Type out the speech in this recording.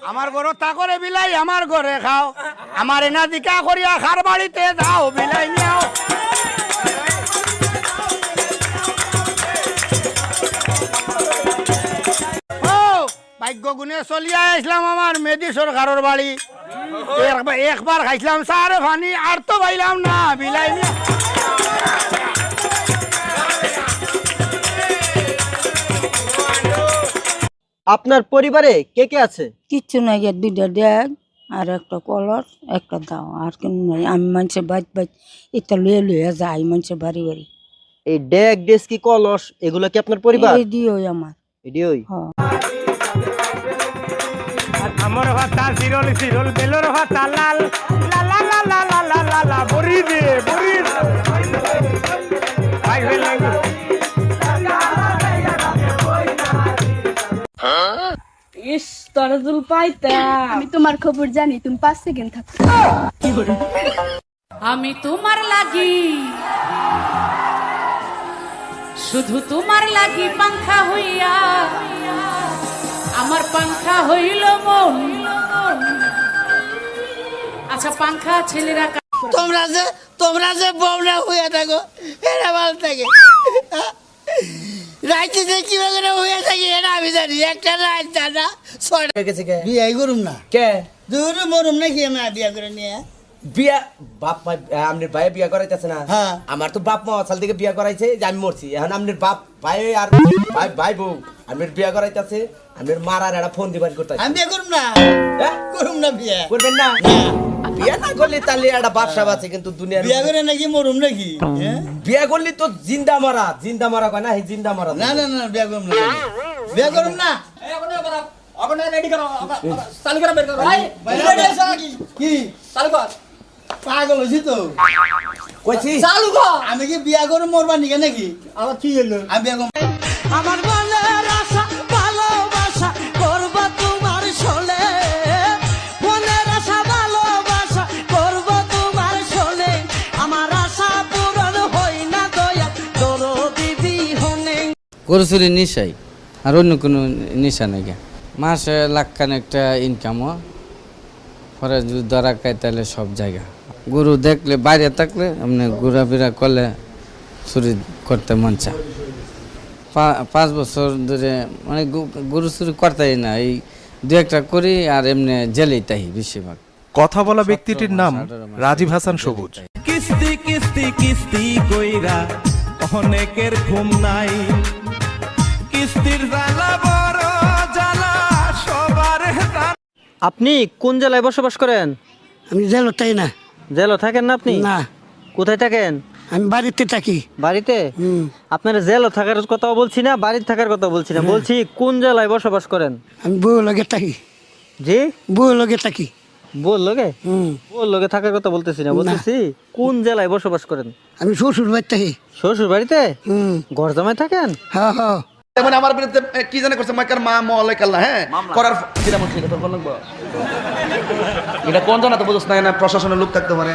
আমার ঘরে তা করে বিলাই আমার ঘরে খাও আমার এনা দিকা করিয়া খার বাড়িতে যাও বিলাই নিয়াও ও ভাগ্য গুণে চলিয়া আসলাম আমার মেদি সরকারের বাড়ি একবার খাইছিলাম সারে ফানি আর তো পাইলাম না বিলাই নিয়া আপনার পরিবারে কে কে আছে? কিচ্ছু নাই, গিয়ে দুইটা ড্যাগ আর একটা কলর একটা দাও আর কেন নাই। আমি মানুষের বাইত এটা লুয়ে লুয়ে যাই মানুষের বাড়ি বাড়ি। এই ডেক ডেস্কি কলস এগুলো কি আপনার পরিবার? এই দিও আমার। এডিওই আমার ভাতা সিরল সিরল বেলর ভাতা লাল লা লা লা লা লা লা লা লা বড়ি দে বড়ি ভাই ভাই লাগবে ইস তোরা জুল পাইতা। আমি তোমার খবর জানি, তুমি 5 সেকেন্ড থাকো। আমি তোমার লাগি শুধু তোমার লাগি পাংখা হইয়া আমার পাংখা হইল মন। আচ্ছা পাংখা ছেলেরা তোমরা যে বউনা হইয়া থাকো এরা ভালো থাকে রাইতে যে কিভাবে হইয়া থাকি এটা আমি জানি একটা রাত জানা ছয়টা গেছে কে বিয়ে করুম না কে দূর মরুম নাকি আমি বিয়া করে নিয়ে বিয়া বাপ মা আমনের ভাই বিয়া করাইতেছে না। হ্যাঁ। আমার তো বাপ মা সাল থেকে বিয়া করাইছে যে আমি মরছি এখন আমনের বাপ ভাই আর ভাই ভাই বউ আমনের বিয়া করাইতেছে আমনের মারার একটা ফোন দিবার করতেছে। আমি বিয়া করুম না হ্যাঁ? করুম না বিয়া করবেন না বিয়া না করলে তাহলে একটা ব্যবসা আছে কিন্তু দুনিয়ার বিয়া করে নাকি মরুম নাকি হ্যাঁ? বিয়া করলে তো জিন্দা মারা কয় না এই জিন্দা মারা না না না বিয়া করুম না বিয়া করুম না কি পাগল হয়েছি তো কইছি আমি কি বিয়া করে মরবা নিকে নাকি আমার কি হলো আমি বিয়া করব আমার মনের আশা ভালোবাসা করব তোমার শোলে মনের আশা ভালোবাসা করব তোমার শোলে আমার আশা পূরণ হই না দয়া তোর দিদি হনে গরুচুরি নিশাই আর অন্য কোনো নিশা নাই। মাসে লাখখান একটা ইনকামও পরে যদি ধরা খায় তাহলে সব জায়গা গরু দেখলে বাইরে থাকলে আপনি ঘোরাফেরা করলে চুরি করতে মন চায়। 5 বছর ধরে মানে গরু চুরি করতেই না, এই 2-1টা করি আর এমনি জেলেই তাই বেশিরভাগ। কথা বলা ব্যক্তিটির নাম রাজীব হাসান সবুজ। কিস্তি কিস্তি কিস্তি কইরা অনেকের ঘুম নাই কিস্তির জ্বালা বড় জ্বালা সবার। আপনি কোন জেলায় বসবাস করেন? আমি জেলো তাই না জেলে থাকেন না আপনি? না কোথায় থাকেন? আমি বাড়িতে থাকি বাড়িতে? আপনার জেলে থাকার কথা বলছি না, বাড়িতে থাকার কথা বলছি না, বলছি কোন জেলায় বসবাস করেন? আমি বউ লগে থাকি জি বউ লগে থাকি বল লগে বল লগে থাকার কথা বলতেছি না, বলতেছি কোন জেলায় বসবাস করেন? আমি শ্বশুর বাড়ি থাকি শ্বশুর বাড়িতে? ঘর জামাই থাকেন? হ্যাঁ হ্যাঁ মানে আমার বিরুদ্ধে কি জানে করছে মাইকার মা মলে কাল্লা হ্যাঁ করার কিরা মন ঠিক তোর কোন লাগবে এটা কোন জানা তো বুঝছ না প্রশাসনের লোক থাকতে পারে।